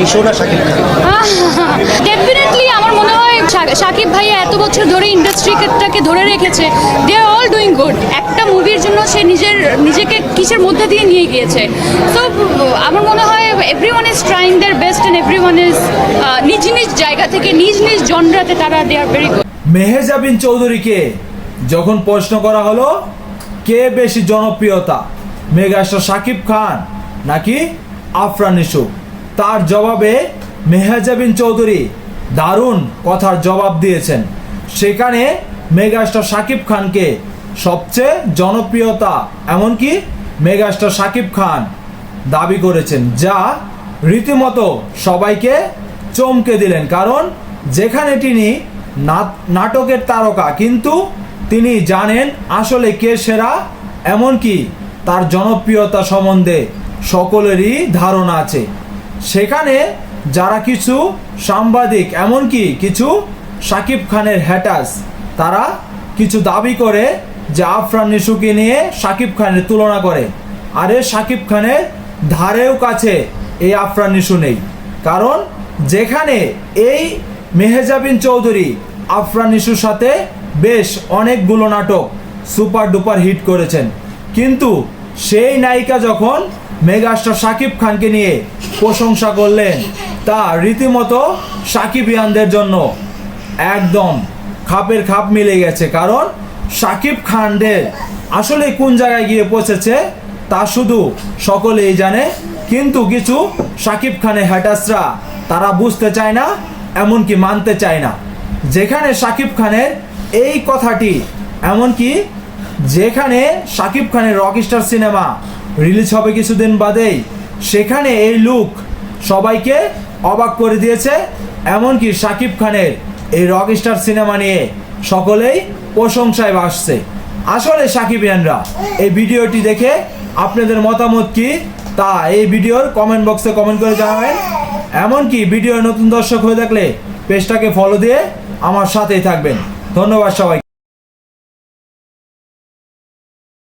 নিশো না শাকিব খান? ডেফিনেটলি আমার মনে হয় শাকিব ভাইয়া এত বছর ধরে ইন্ডাস্ট্রিটাকে ধরে রেখেছে, দে আর অল ডুইং গুড। একটা মুভির জন্য সে নিজেকে কিসের মধ্যে দিয়ে নিয়ে গিয়েছে। তো আমার মনে হয় everyone is trying their best and everyone is নিজ নিজ জায়গা থেকে নিজ নিজ জনরাতে তারা দে আর ভেরি গুড। মেহেজাবিন চৌধুরীকে যখন প্রশ্ন করা হলো কে বেশি জনপ্রিয়তা, মেগাস্টার শাকিব খান নাকি আফরান নিশো, তার জবাবে মেহেজাবিন চৌধুরী দারুণ কথার জবাব দিয়েছেন। সেখানে মেগাস্টার শাকিব খানকে সবচেয়ে জনপ্রিয়তা এমনকি মেগাস্টার শাকিব খান দাবি করেছেন, যা রীতিমতো সবাইকে চমকে দিলেন। কারণ যেখানে তিনি নাটকের তারকা, কিন্তু তিনি জানেন আসলে কে সেরা, এমনকি তার জনপ্রিয়তা সম্বন্ধে সকলেরই ধারণা আছে। সেখানে যারা কিছু সাংবাদিক এমনকি কিছু শাকিব খানের হ্যাটার্স, তারা কিছু দাবি করে যে আফরান নিশোকে নিয়ে শাকিব খানের তুলনা করে। আরে শাকিব খানের ধারেও কাছে এই আফরান নিশো নেই। কারণ যেখানে এই মেহেজাবিন চৌধুরী আফরান নিশোর সাথে বেশ অনেকগুলো নাটক সুপার ডুপার হিট করেছেন, কিন্তু সেই নায়িকা যখন মেগাস্টার শাকিব খানকে নিয়ে প্রশংসা করলেন, তা রীতিমতো শাকিবিয়ানদের জন্য একদম খাপের খাপ মিলে গেছে। কারণ শাকিব খানদের আসলে কোন জায়গায় গিয়ে পৌঁছেছে তা শুধু সকলেই জানে, কিন্তু কিছু শাকিব খানের হ্যাটার্সরা তারা বুঝতে চায় না, এমনকি মানতে চায় না। যেখানে শাকিব খানের এই কথাটি, এমনকি যেখানে শাকিব খানের রকস্টার সিনেমা রিলিজ হবে কিছুদিন বাদেই, সেখানে এই লুক সবাইকে অবাক করে দিয়েছে। এমনকি শাকিব খানের এই রকস্টার সিনেমা নিয়ে সকলেই প্রশংসায় ভাসছে। আসলে শাকিবিয়ানরা এই ভিডিওটি দেখে আপনাদের মতামত কি তা এই ভিডিওর কমেন্ট বক্সে কমেন্ট করে জানাবেন। এমনকি ভিডিও নতুন দর্শক হয়ে থাকলে পেজটাকে ফলো দিয়ে আমার সাথেই থাকবেন। ধন্যবাদ সবাই।